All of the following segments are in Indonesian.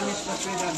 Anies Baswedan.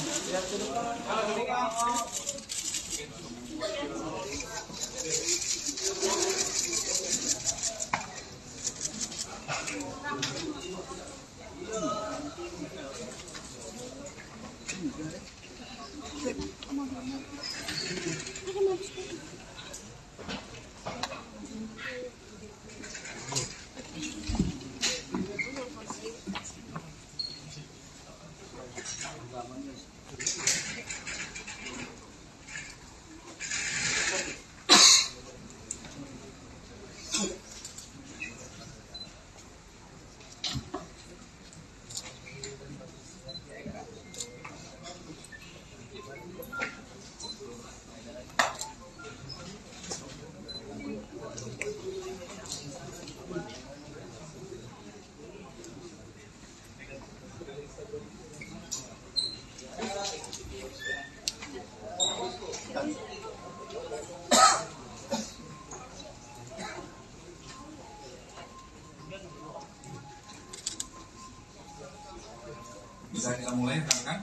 Bisa kita mulai, rekan-rekan?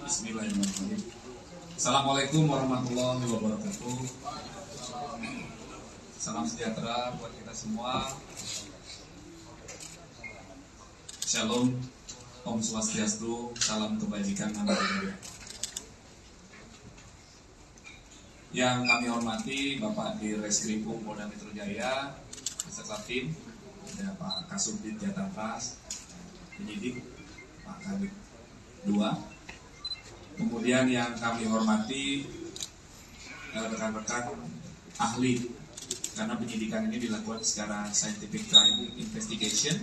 Bismillahirrahmanirrahim. Assalamualaikum warahmatullahi wabarakatuh. Salam sejahtera buat kita semua. Shalom, Om Swastiastu, salam kebajikan, nama budaya. Yang kami hormati Bapak di Reskrimum Polda Metro Jaya beserta tim, ada Pak Kasubdit Jatanras, penyidik Pak Kabid 2. Kemudian yang kami hormati rekan-rekan ahli, karena penyidikan ini dilakukan secara scientific crime investigation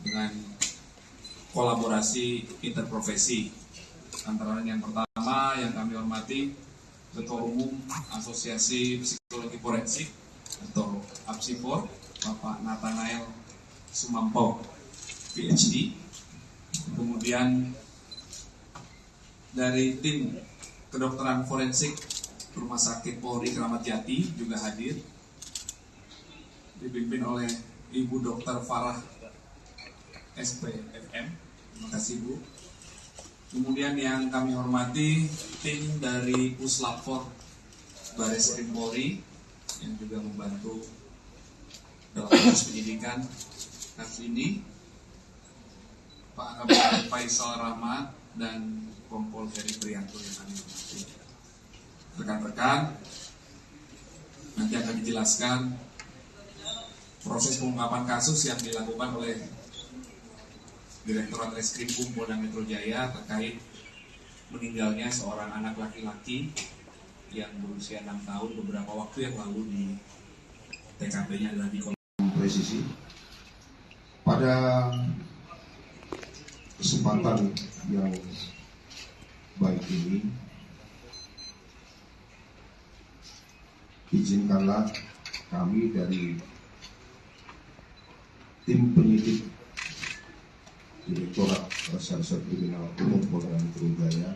dengan kolaborasi interprofesi. Antara yang pertama yang kami hormati Ketua Umum Asosiasi Psikologi Forensik atau APSIFOR, Bapak Nathanael Sumampo, PhD. Kemudian dari tim kedokteran forensik Rumah Sakit Polri Kramat Jati juga hadir, dipimpin oleh Ibu Dr. Farah SPFM. Terima kasih Bu. Kemudian yang kami hormati tim dari Puslapfor Bareskrim Polri yang juga membantu dalam proses penyidikan kasus ini, Pak Kapolres Faisal Rahmat dan Kompol Heri Prianto yang kami hormati. Rekan-rekan, nanti akan dijelaskan proses pengungkapan kasus yang dilakukan oleh Direktorat Reskrimum Polda Metro Jaya terkait meninggalnya seorang anak laki-laki yang berusia 6 tahun beberapa waktu yang lalu di TKP-nya adalah di Presisi. Pada kesempatan yang baik ini, izinkanlah kami dari tim penyidik Direktorat Reserse Kriminal Umum Polda Metro Jaya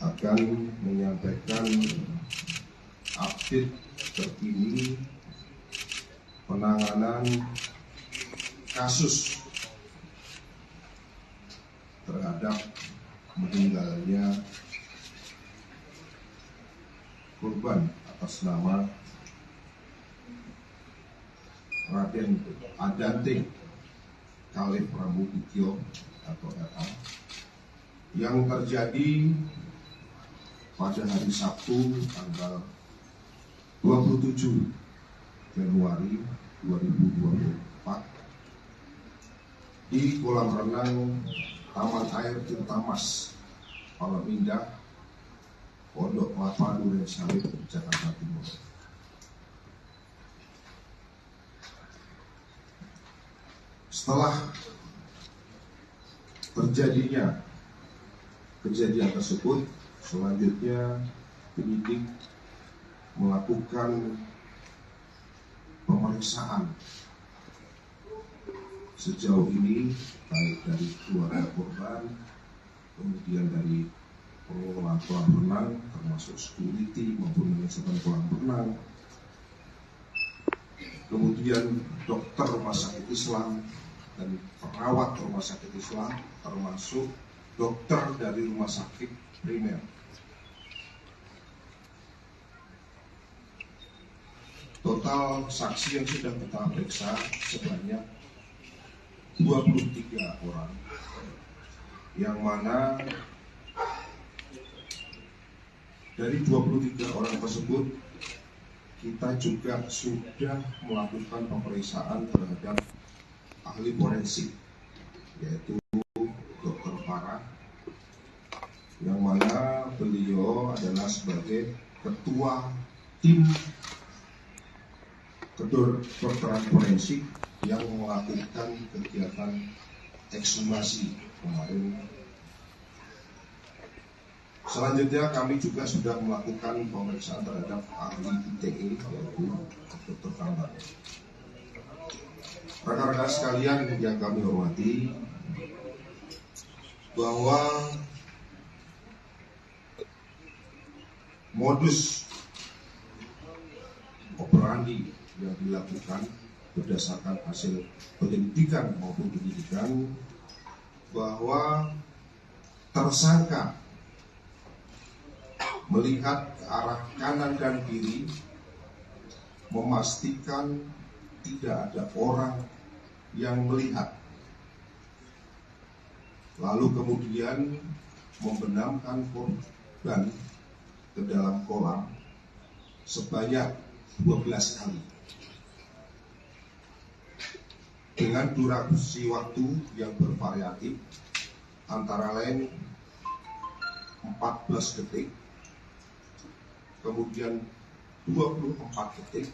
akan menyampaikan update terkini penanganan kasus terhadap meninggalnya korban atas nama Raden Adante Khalif Prabudityo atau RA yang terjadi pada hari Sabtu tanggal 27 Januari 2024 di kolam renang Taman Air Tirtamas Palang Indah, Pondok Kelapa Duren Sawit, Jakarta Timur. Setelah terjadinya kejadian tersebut, selanjutnya penyidik melakukan pemeriksaan sejauh ini baik dari keluarga korban, kemudian dari pengelola kolam renang, termasuk security maupun manajemen kolam renang, kemudian dokter rumah sakit Islam dan perawat rumah sakit Islam, termasuk dokter dari rumah sakit primer. Total saksi yang sudah kita periksa sebanyak 23 orang, yang mana dari 23 orang tersebut kita juga sudah melakukan pemeriksaan terhadap ahli forensik, yaitu Dr. Farah, yang mana beliau adalah sebagai ketua tim kedokteran forensik yang melakukan kegiatan ekshumasi kemarin. Selanjutnya kami juga sudah melakukan pemeriksaan terhadap ahli ITE, yaitu Dr. Kambang. Rekan-rekan sekalian yang kami hormati, bahwa modus operandi yang dilakukan berdasarkan hasil penyelidikan maupun penyidikan, bahwa tersangka melihat ke arah kanan dan kiri, memastikan tidak ada orang yang melihat, lalu kemudian membenamkan korban ke dalam kolam sebanyak 12 kali dengan durasi waktu yang bervariatif, antara lain 14 detik, kemudian 24 detik,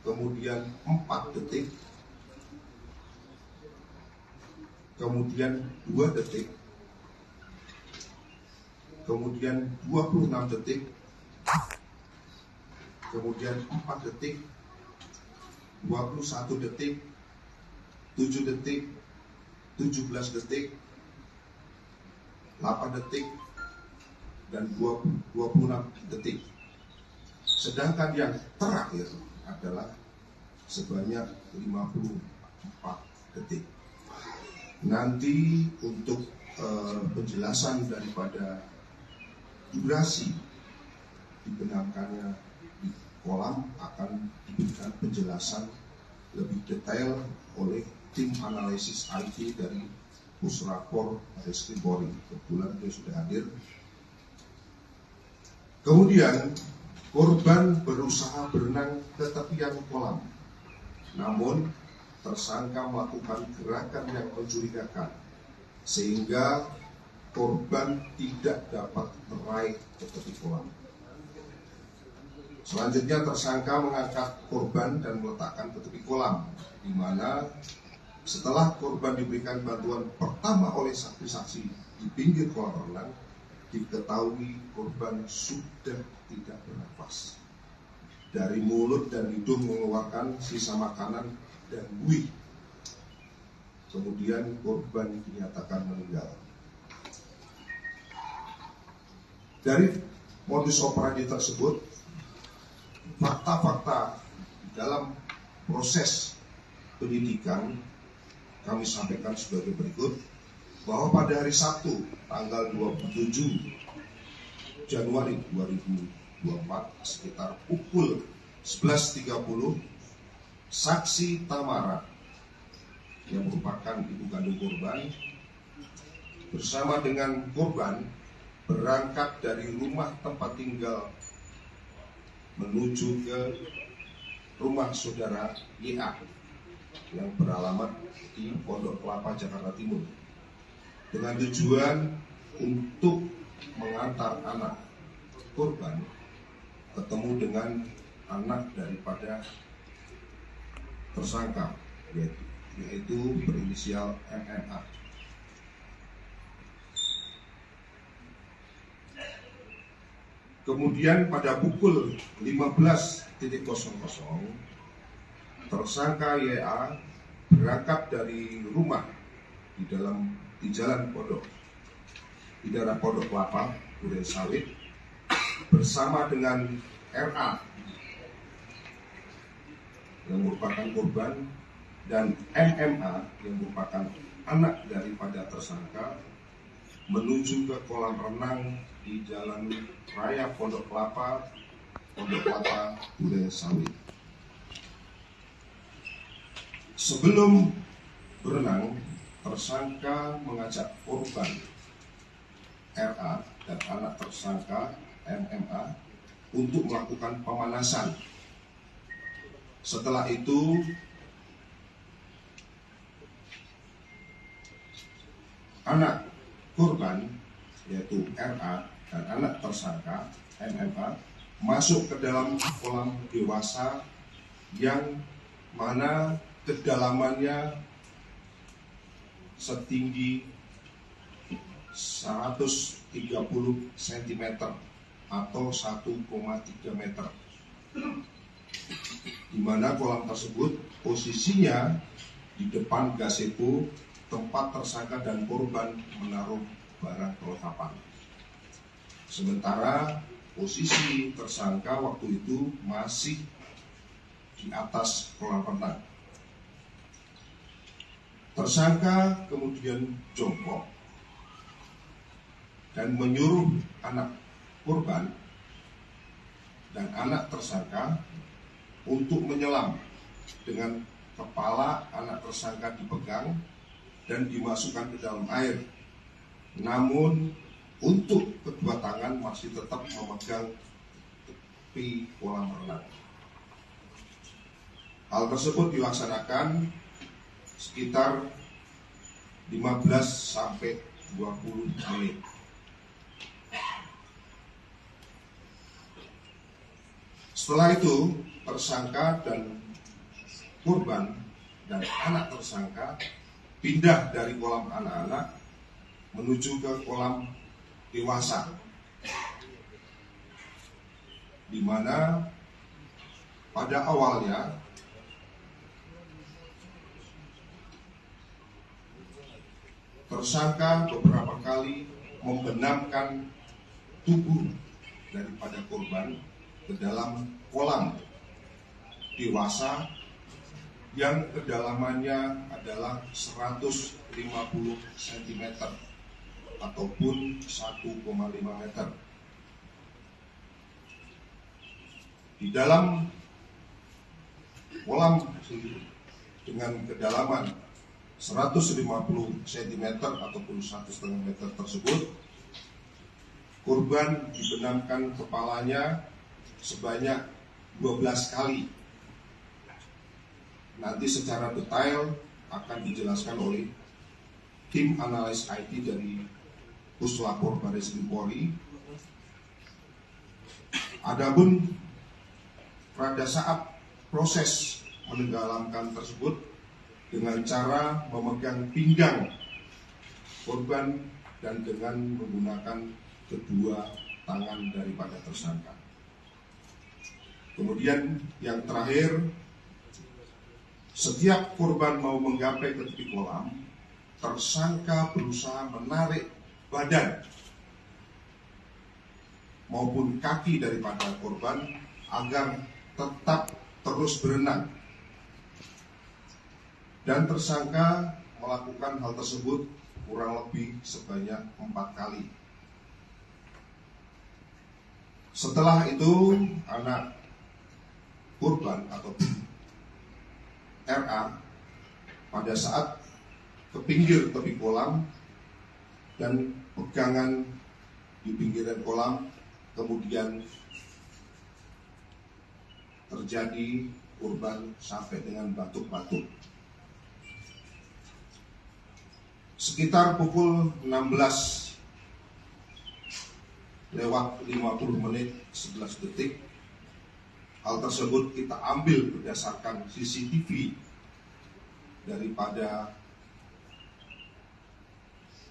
kemudian 4 detik, kemudian 2 detik, kemudian 26 detik, kemudian 4 detik, 21 detik, 7 detik, 17 detik, 8 detik, dan 26 detik. Sedangkan yang terakhir adalah sebanyak 54 detik. Nanti untuk penjelasan daripada durasi dibenamkannya di kolam akan diberikan penjelasan lebih detail oleh tim analisis IT dari Puslapor Bareskrim Polri. Kebetulan dia sudah hadir. Kemudian korban berusaha berenang ke tepian kolam, namun tersangka melakukan gerakan yang mencurigakan sehingga korban tidak dapat meraih ke tepi kolam. Selanjutnya tersangka mengangkat korban dan meletakkan ke tepi kolam, di mana setelah korban diberikan bantuan pertama oleh saksi-saksi di pinggir kolam renang, diketahui korban sudah tidak bernafas. Dari mulut dan hidung mengeluarkan sisa makanan dan buih. Kemudian korban dinyatakan meninggal. Dari modus operandi tersebut, fakta-fakta dalam proses penyidikan kami sampaikan sebagai berikut, bahwa pada hari Sabtu tanggal 27 Januari 2024 sekitar pukul 11.30, saksi Tamara yang merupakan ibu kandung korban bersama dengan korban berangkat dari rumah tempat tinggal menuju ke rumah saudara YA yang beralamat di Pondok Kelapa, Jakarta Timur, dengan tujuan untuk mengantar anak korban ketemu dengan anak daripada tersangka, yaitu berinisial MMA. Kemudian pada pukul 15.00 tersangka YA berangkat dari rumah di Jalan Pondok, di daerah Pondok Kelapa, Duren Sawit, bersama dengan RA yang merupakan korban dan MMA yang merupakan anak daripada tersangka menuju ke kolam renang di Jalan Raya Pondok Kelapa, Duren Sawit. Sebelum berenang, tersangka mengajak korban RA dan anak tersangka MMA untuk melakukan pemanasan. Setelah itu, anak korban yaitu RA dan anak tersangka MMA masuk ke dalam kolam dewasa yang mana kedalamannya setinggi 130 cm atau 1,3 meter, di mana kolam tersebut posisinya di depan gazebo tempat tersangka dan korban menaruh barang kelengkapan. Sementara posisi tersangka waktu itu masih di atas kolam renang. Tersangka kemudian jongkok dan menyuruh anak korban dan anak tersangka untuk menyelam dengan kepala anak tersangka dipegang dan dimasukkan ke dalam air. Namun untuk kedua tangan masih tetap memegang tepi kolam renang. Hal tersebut dilaksanakan sekitar 15 sampai 20 menit. Setelah itu, tersangka dan korban dan anak tersangka pindah dari kolam anak-anak menuju ke kolam dewasa, di mana pada awalnya tersangka beberapa kali membenamkan tubuh daripada korban ke dalam kolam dewasa yang kedalamannya adalah 150 cm ataupun 1,5 meter. Di dalam kolam dengan kedalaman 150 cm ataupun 1,5 meter tersebut, korban dibenamkan kepalanya sebanyak 12 kali. Nanti secara detail akan dijelaskan oleh tim analis IT dari Puslapor Barreskrim Polri. Adapun pada saat proses menenggelamkan tersebut dengan cara memegang pinggang korban dan dengan menggunakan kedua tangan daripada tersangka. Kemudian yang terakhir, setiap korban mau menggapai ke tepi kolam, tersangka berusaha menarik badan maupun kaki daripada korban agar tetap terus berenang. Dan tersangka melakukan hal tersebut kurang lebih sebanyak 4 kali. Setelah itu, anak korban atau RA pada saat ke pinggir tepi kolam dan pegangan di pinggiran kolam, kemudian terjadi korban sampai dengan batuk-batuk. Sekitar pukul 16:50 hal tersebut kita ambil berdasarkan CCTV daripada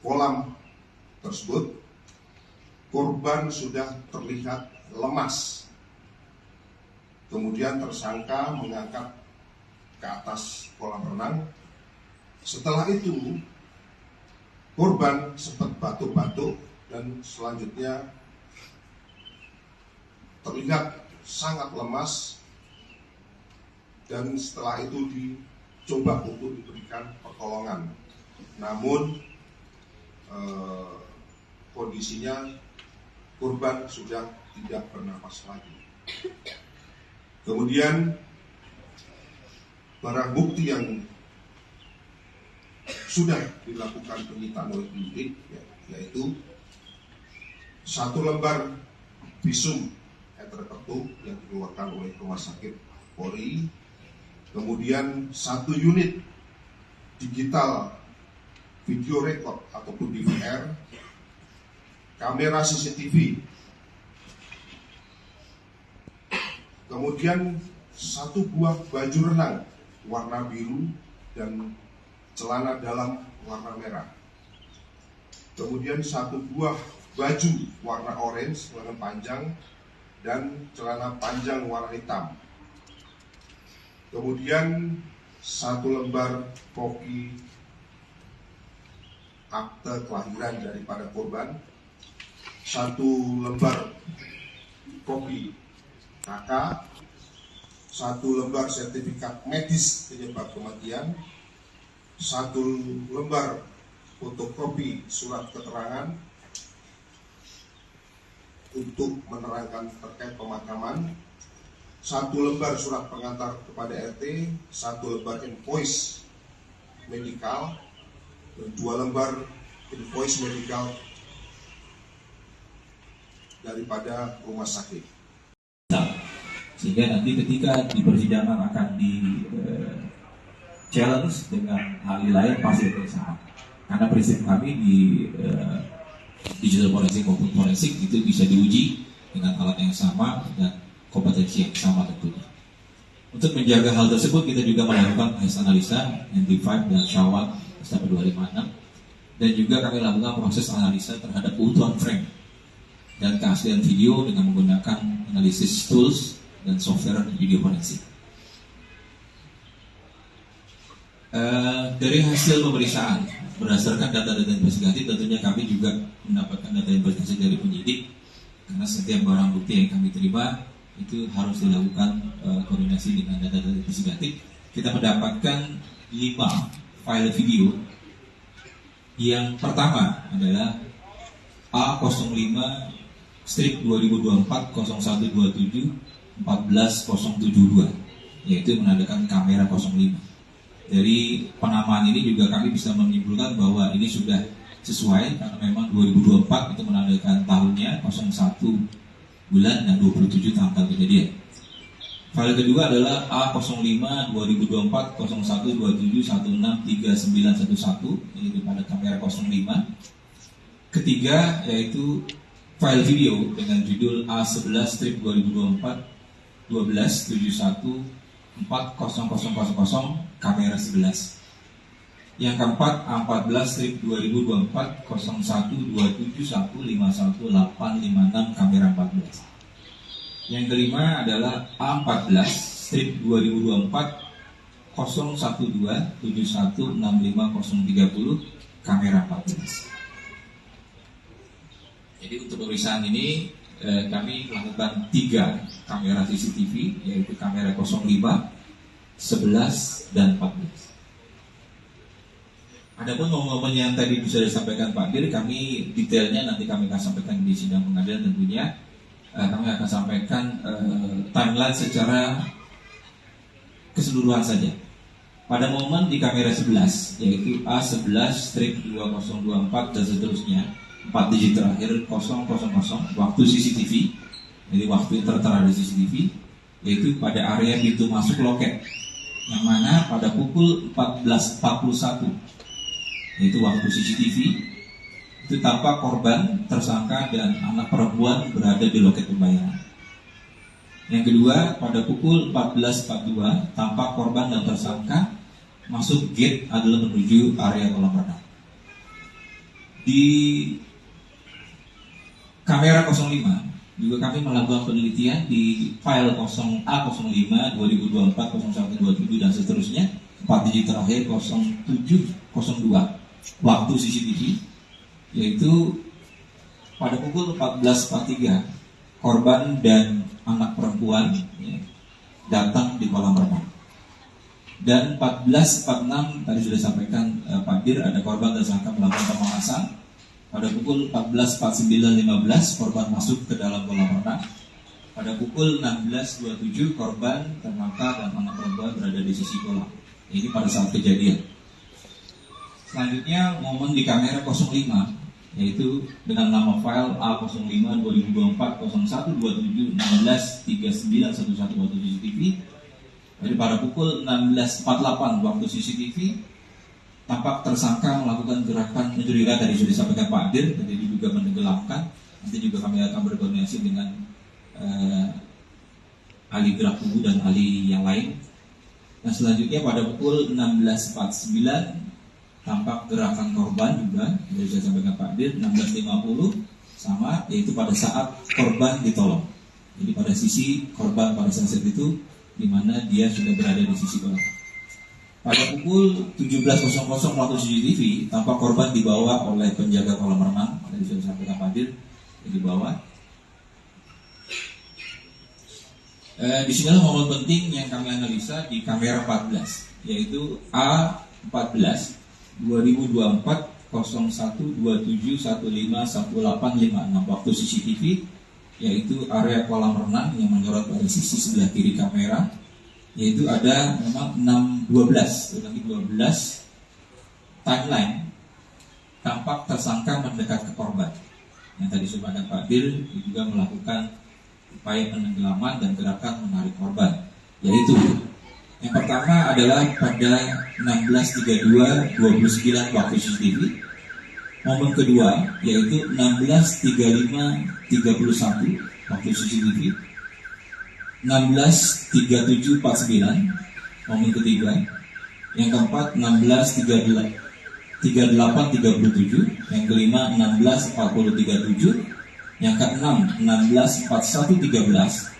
kolam tersebut. Korban sudah terlihat lemas. Kemudian tersangka mengangkat ke atas kolam renang. Setelah itu korban sempat batuk-batuk dan selanjutnya terlihat sangat lemas, dan setelah itu coba untuk diberikan pertolongan. Namun kondisinya korban sudah tidak bernapas lagi. Kemudian barang bukti yang sudah dilakukan penyitaan oleh penyidik, yaitu 1 lembar visum et repertum yang dikeluarkan oleh Rumah Sakit Polri, kemudian 1 unit digital video record ataupun DVR, kamera CCTV, kemudian 1 buah baju renang warna biru dan celana dalam warna merah, kemudian 1 buah baju warna orange lengan panjang dan celana panjang warna hitam, kemudian 1 lembar kopi akte kelahiran daripada korban, 1 lembar kopi KK, 1 lembar sertifikat medis penyebab kematian, 1 lembar fotokopi surat keterangan untuk menerangkan terkait pemakaman, 1 lembar surat pengantar kepada RT, 1 lembar invoice medikal, dan 2 lembar invoice medikal daripada rumah sakit. Sehingga nanti ketika di persidangan akan di challenge dengan ahli lain pasti akan sama. Karena prinsip kami di digital forensik maupun forensik itu bisa diuji dengan alat yang sama dan kompetensi yang sama tentunya. Untuk menjaga hal tersebut kita juga melakukan hasil analisa ND5 dan SHAWAT STP 256 dan juga kami lakukan proses analisa terhadap keutuhan frame dan keaslian video dengan menggunakan analisis tools dan software video forensik. Dari hasil pemeriksaan berdasarkan data-data investigatif tentunya kami juga mendapatkan data investigasi dari penyidik karena setiap barang bukti yang kami terima itu harus dilakukan koordinasi dengan data-data investigatif. Kita mendapatkan 5 file video. Yang pertama adalah A05 strip 2024 0127 14072 yaitu menandakan kamera 05. Dari penamaan ini juga kami bisa menyimpulkan bahwa ini sudah sesuai karena memang 2024 itu menandakan tahunnya 01 bulan dan 27 tanggal kejadian. File kedua adalah A05 2024 0127 163911 yaitu pada kamera 05. Ketiga yaitu file video dengan judul A11 strip 2024 1271 4000 kamera 11. Yang keempat A14 strip 2024 012715156 kamera 14. Yang kelima adalah A14 strip 2024 01271655030 kamera 14. Jadi untuk pemeriksaan ini kami melakukan 3 kamera CCTV yaitu kamera 05, 11, dan 14. Adapun momen yang tadi bisa disampaikan Pak Dir, kami detailnya nanti kami akan sampaikan di sidang pengadilan tentunya. Kami akan sampaikan timeline secara keseluruhan saja. Pada momen di kamera 11 yaitu A11 strip 2024 dan seterusnya 4 digit terakhir 000 waktu CCTV, jadi waktu yang tertera di CCTV yaitu pada area pintu masuk loket yang mana pada pukul 14.41 yaitu waktu CCTV itu tampak korban, tersangka dan anak perempuan berada di loket pembayaran. Yang kedua pada pukul 14.42 tampak korban dan tersangka masuk gate adalah menuju area kolam renang. Di kamera 05 juga kami melakukan penelitian di file A05 2024 0127 dan seterusnya 4 digit terakhir 0702 waktu CCTV yaitu pada pukul 14.43 korban dan anak perempuan datang di kolam renang. Dan 14.46 tadi sudah sampaikan Pak Dir, ada korban tersangka melakukan pemanasan. Pada pukul 14.49.15 korban masuk ke dalam kolam renang. Pada pukul 16.27 korban termangka dan anak perempuan berada di sisi kolam. Ini pada saat kejadian. Selanjutnya momen di kamera 05, yaitu dengan nama file A05 2024 0127 16 3911 waktu CCTV. Jadi pada pukul 16.48 waktu CCTV, tampak tersangka melakukan gerakan mencurigakan, tadi sudah disampaikan Pak Dir, jadi diduga menenggelamkan. Nanti juga kami akan berkoordinasi dengan ahli gerak tubuh dan ahli yang lain. Nah, selanjutnya pada pukul 16.49 tampak gerakan korban juga, yang saya sampaikan Pak Dir. 16.50 sama, yaitu pada saat korban ditolong. Jadi pada sisi korban pada saat itu, di mana dia sudah berada di sisi kolam. Pada pukul 17.00 waktu CCTV, tampak korban dibawa oleh penjaga kolam renang. Tadi sudah disampaikan Pak Dir, dibawa. Di sini momen penting yang kami analisa di kamera 14, yaitu A14 2024 0127151856 waktu CCTV, yaitu area kolam renang yang menyorot pada sisi sebelah kiri kamera, yaitu ada memang 12 timeline tampak tersangka mendekat ke korban. Yang tadi sudah Pak Dir juga melakukan upaya penenggelaman dan gerakan menarik korban, yaitu yang pertama adalah pada 16.32.29 waktu CCTV. Momen kedua yaitu 16.35.31 waktu CCTV. 16.37.49 momen ketiga. Yang keempat 16.38.37. Yang kelima 16.40.37. Yang keenam 16.41.13.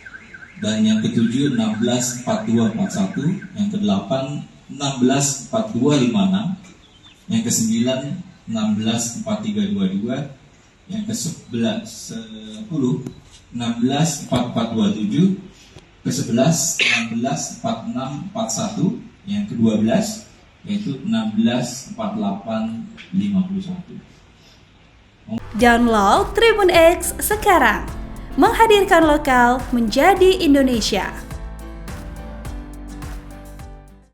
Dan yang ketujuh 16.42.41. Yang kedelapan 16.42.56. Yang kesembilan 16.43.22. Yang ke-10 16.44.27. Ke-11 16.46.41. Yang ke-12 yaitu 16.48.51. Download Tribun X sekarang, menghadirkan lokal menjadi Indonesia.